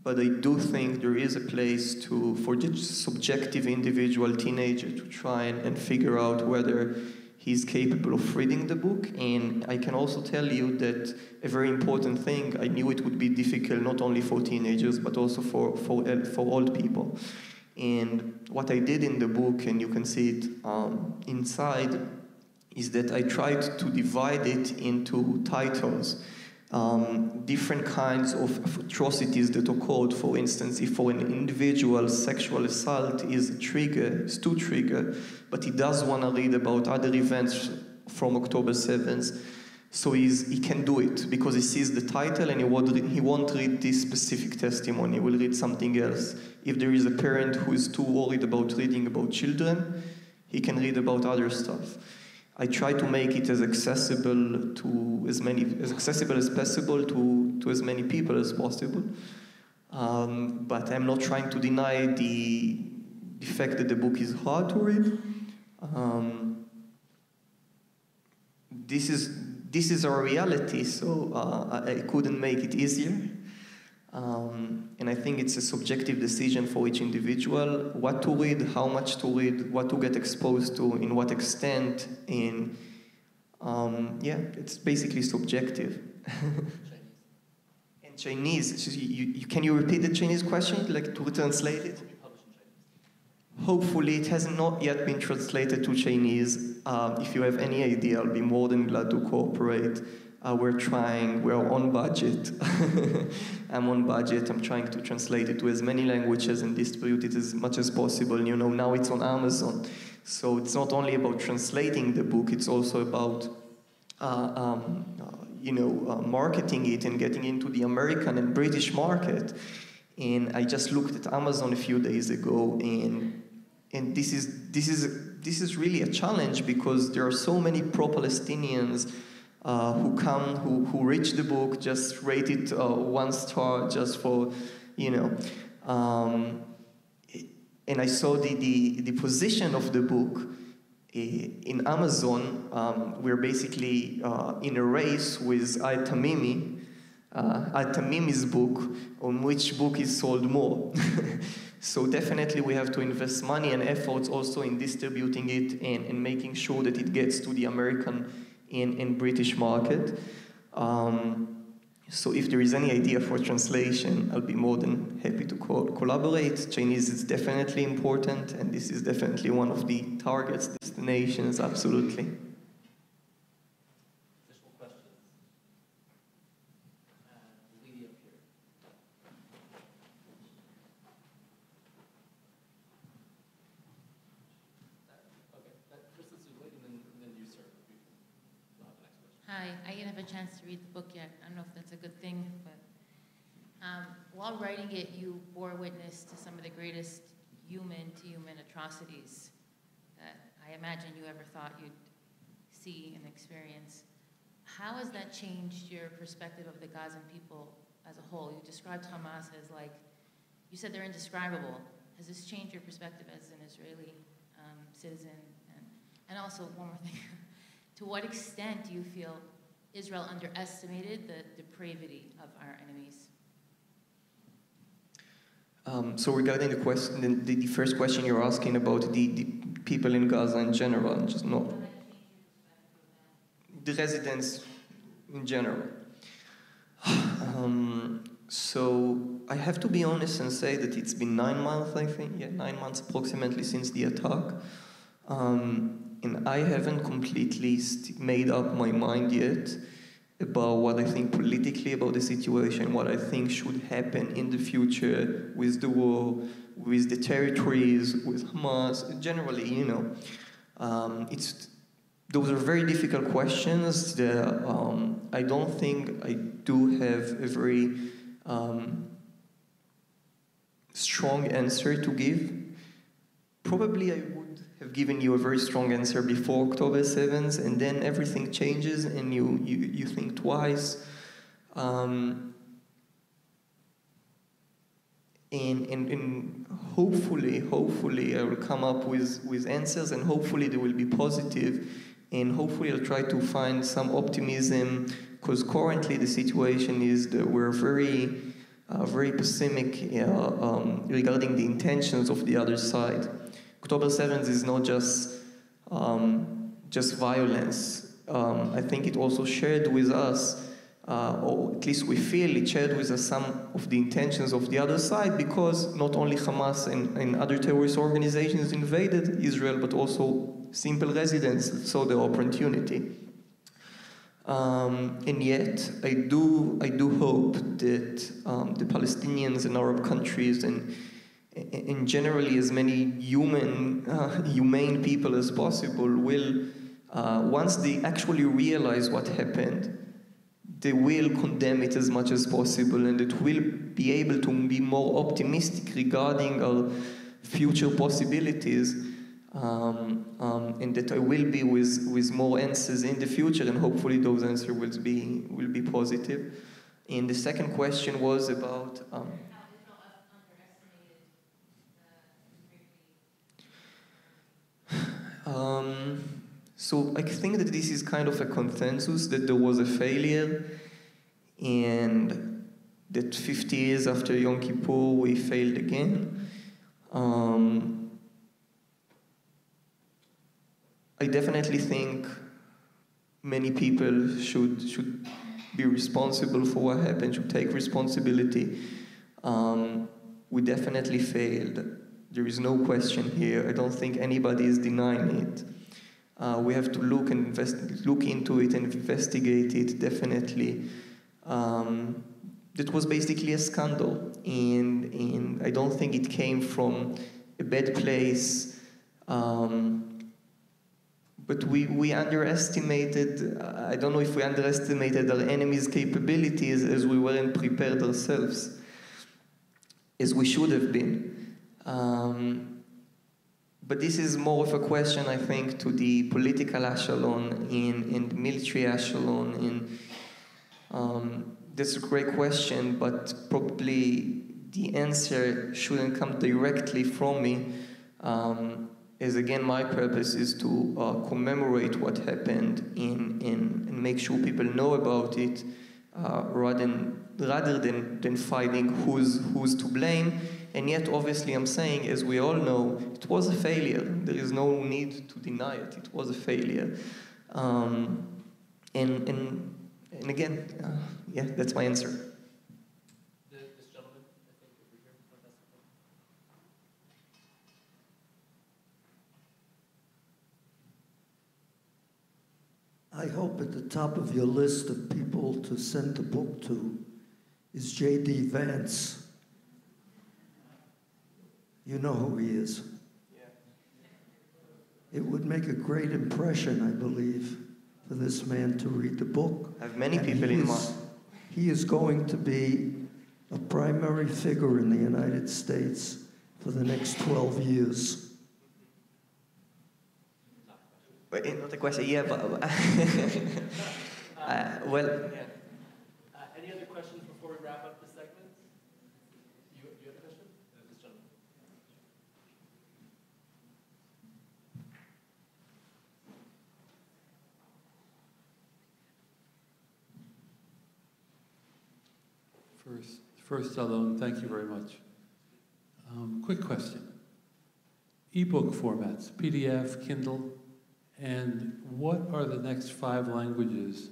But I do think there is a place for the subjective individual teenager to try and figure out whether he's capable of reading the book. And I can also tell you that a very important thing, I knew it would be difficult not only for teenagers, but also for old people. And what I did in the book, and you can see it inside, is that I tried to divide it into titles. Different kinds of atrocities that occurred. For instance, if for an individual sexual assault is too trigger, but he does want to read about other events from October 7th, so he can do it because he sees the title and he won't read this specific testimony, he will read something else. If there is a parent who is too worried about reading about children, he can read about other stuff. I try to make it as accessible as possible to as many people as possible. But I'm not trying to deny the fact that the book is hard to read. This is our reality, so I couldn't make it easier. And I think it's a subjective decision for each individual, what to read, how much to read, what to get exposed to, in what extent, and it's basically subjective. And Chinese, can you repeat the Chinese question, like to translate it? Hopefully, it has not yet been translated to Chinese. If you have any idea, I'll be more than glad to cooperate. We're trying, we're on budget. I'm on budget, I'm trying to translate it to as many languages and distribute it as much as possible. Now it's on Amazon. So it's not only about translating the book, it's also about marketing it and getting into the American and British market. And I just looked at Amazon a few days ago, and this is really a challenge because there are so many pro-Palestinians who reach the book, just rate it 1 star just for, and I saw the position of the book in Amazon. We're basically in a race with Al-Tamimi's book on which book is sold more. So definitely we have to invest money and efforts also in distributing it and making sure that it gets to the American and British market. So if there is any idea for translation, I'll be more than happy to collaborate. Chinese is definitely important, and this is definitely one of the targets, destinations, absolutely. Additional questions? Lady up here. Chris is waiting, and then you, sir. We'll have the next question. Hi, I didn't have a chance to read the book yet. I don't know if that's a good thing, but while writing it, you bore witness to some of the greatest human-to-human atrocities that I imagine you ever thought you'd see and experience. How has that changed your perspective of the Gazan people as a whole? You described Hamas as like, you said they're indescribable. Has this changed your perspective as an Israeli citizen? And also, one more thing. To what extent do you feel Israel underestimated the depravity of our enemies? So regarding the question, the first question you're asking about the people in Gaza in general, just not the residents in general. So I have to be honest and say that it's been 9 months, I think, 9 months approximately since the attack. And I haven't completely made up my mind yet about what I think politically about the situation, what I think should happen in the future with the war, with the territories, with Hamas, generally, you know. Those are very difficult questions that I don't think I do have a very strong answer to give. Probably I would have given you a very strong answer before October 7th, and then everything changes and you think twice. And hopefully I will come up with answers, and hopefully they will be positive, and hopefully I'll try to find some optimism, because currently the situation is that we're very pessimistic regarding the intentions of the other side. October 7th is not just violence. I think it also shared with us, or at least we feel it shared with us some of the intentions of the other side, because not only Hamas and other terrorist organizations invaded Israel, but also simple residents saw the opportunity. And yet, I do hope that the Palestinians and Arab countries and generally as many humane people as possible will, once they actually realize what happened, they will condemn it as much as possible, and it will be able to be more optimistic regarding our future possibilities, and that I will be with more answers in the future, and hopefully those answers will be positive. And the second question was about so I think that this is kind of a consensus that there was a failure, and that 50 years after Yom Kippur we failed again. I definitely think many people should be responsible for what happened, should take responsibility. We definitely failed. There is no question here. I don't think anybody is denying it. We have to look into it and investigate it, definitely. That was basically a scandal, and I don't think it came from a bad place. But we underestimated, I don't know if we underestimated our enemy's capabilities, as we weren't prepared ourselves, as we should have been. But this is more of a question, I think, to the political echelon and the military echelon. That's a great question, but probably the answer shouldn't come directly from me, as again my purpose is to commemorate what happened and make sure people know about it, rather than fighting who's to blame. And yet obviously I'm saying, as we all know, it was a failure. There is no need to deny it. It was a failure. And again, yeah, that's my answer. This gentleman, I think, over here. I hope at the top of your list of people to send the book to is J.D. Vance. You know who he is. Yeah. It would make a great impression, I believe, for this man to read the book. I have many people in mind. He is going to be a primary figure in the United States for the next 12 years. Wait, not a question, yeah, but... well... Any other questions before we wrap up this segment? You have a question? This gentleman. First, Alon, thank you very much. Quick question. Ebook formats, PDF, Kindle, and what are the next 5 languages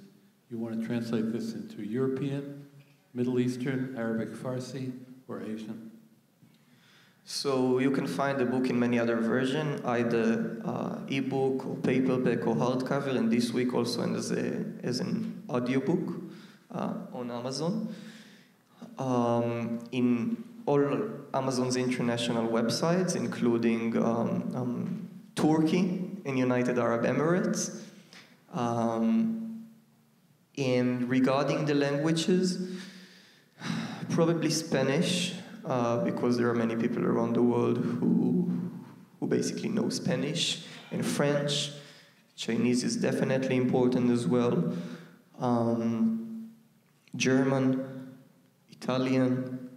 you want to translate this into? European, Middle Eastern, Arabic, Farsi, or Asian? So you can find the book in many other versions, either ebook or paperback or hardcover, and this week also as an audiobook on Amazon. In all Amazon's international websites, including Turkey and United Arab Emirates. And regarding the languages, probably Spanish, because there are many people around the world who basically know Spanish, and French. Chinese is definitely important as well. German, Italian.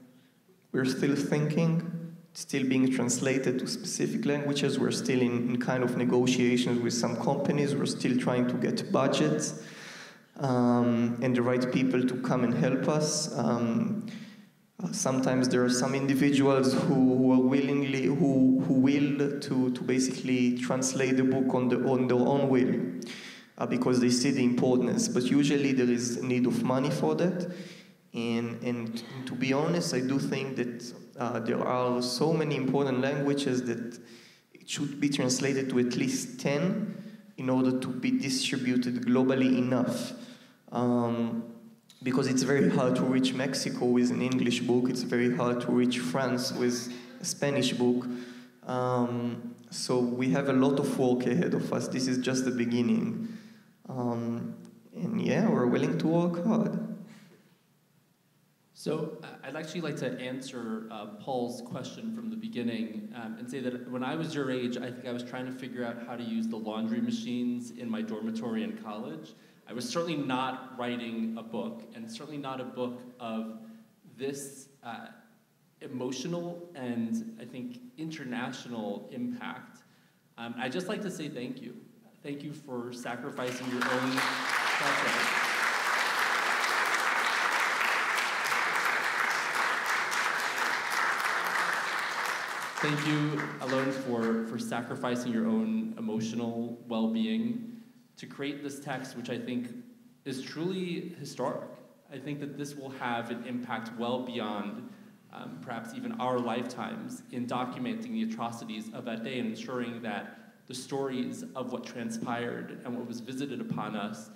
We're still thinking, still being translated to specific languages. We're still in kind of negotiations with some companies. We're still trying to get budgets and the right people to come and help us. Sometimes there are some individuals who are will to basically translate the book on their own will because they see the importance. But usually there is a need of money for that. And to be honest, I do think that there are so many important languages that it should be translated to at least 10 in order to be distributed globally enough. Because it's very hard to reach Mexico with an English book. It's very hard to reach France with a Spanish book. So we have a lot of work ahead of us. This is just the beginning. And yeah, we're willing to work hard. So I'd actually like to answer Paul's question from the beginning and say that when I was your age, I think I was trying to figure out how to use the laundry machines in my dormitory in college. I was certainly not writing a book, and certainly not a book of this emotional and, I think, international impact. I'd just like to say thank you. Thank you for sacrificing your own project. Thank you, Alon, for sacrificing your own emotional well-being to create this text, which I think is truly historic. I think that this will have an impact well beyond perhaps even our lifetimes in documenting the atrocities of that day and ensuring that the stories of what transpired and what was visited upon us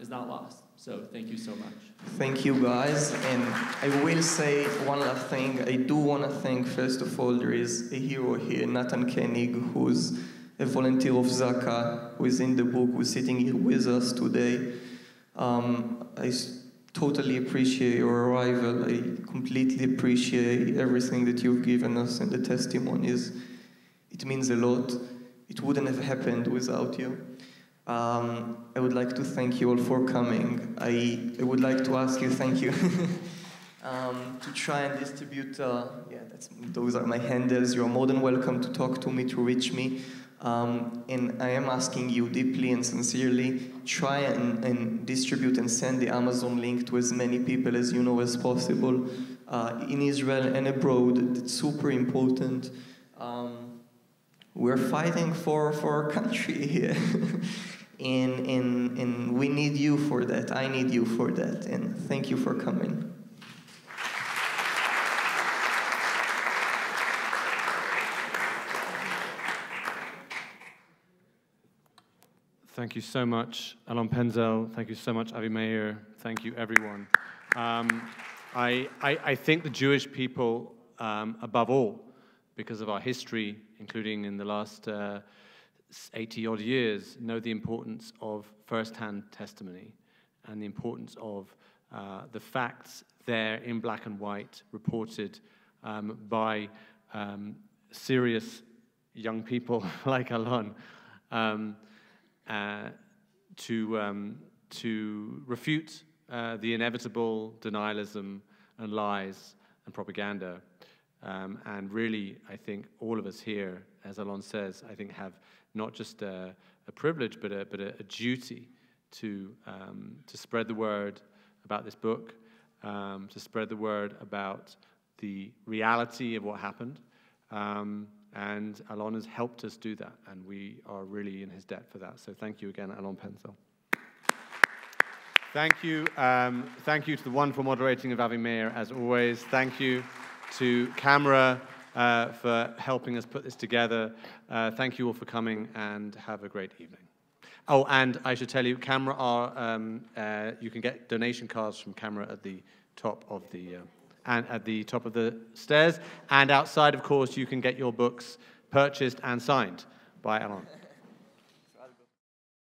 is not lost. So thank you so much. Thank you, guys. And I will say one last thing. I do want to thank, first of all, there is a hero here, Nathan Koenig, who's a volunteer of ZAKA, who is in the book, who's sitting here with us today. I totally appreciate your arrival. I completely appreciate everything that you've given us and the testimonies. It means a lot. It wouldn't have happened without you. I would like to thank you all for coming. I would like to ask you, thank you. to try and distribute, those are my handles. You're more than welcome to talk to me, to reach me. And I am asking you deeply and sincerely, try and distribute and send the Amazon link to as many people as you know as possible, in Israel and abroad. It's super important. We're fighting for our country here. and we need you for that. I need you for that. And thank you for coming. Thank you so much, Alon Penzel. Thank you so much, Avi Mayer. Thank you, everyone. I think the Jewish people, above all, because of our history, including in the last 80-odd years, know the importance of first-hand testimony and the importance of the facts there in black and white, reported by serious young people like Alon, to refute the inevitable denialism and lies and propaganda. And really, I think all of us here, as Alon says, I think have not just a privilege, but a duty to spread the word about this book, to spread the word about the reality of what happened. And Alon has helped us do that, and we are really in his debt for that. So thank you again, Alon Penzel. Thank you to the wonderful moderating of Avi Mayer, as always. Thank you to Camera for helping us put this together. Thank you all for coming, and have a great evening. Oh, and I should tell you, Camera are, you can get donation cards from Camera at the top of the stairs. And outside, of course, you can get your books purchased and signed by Alon.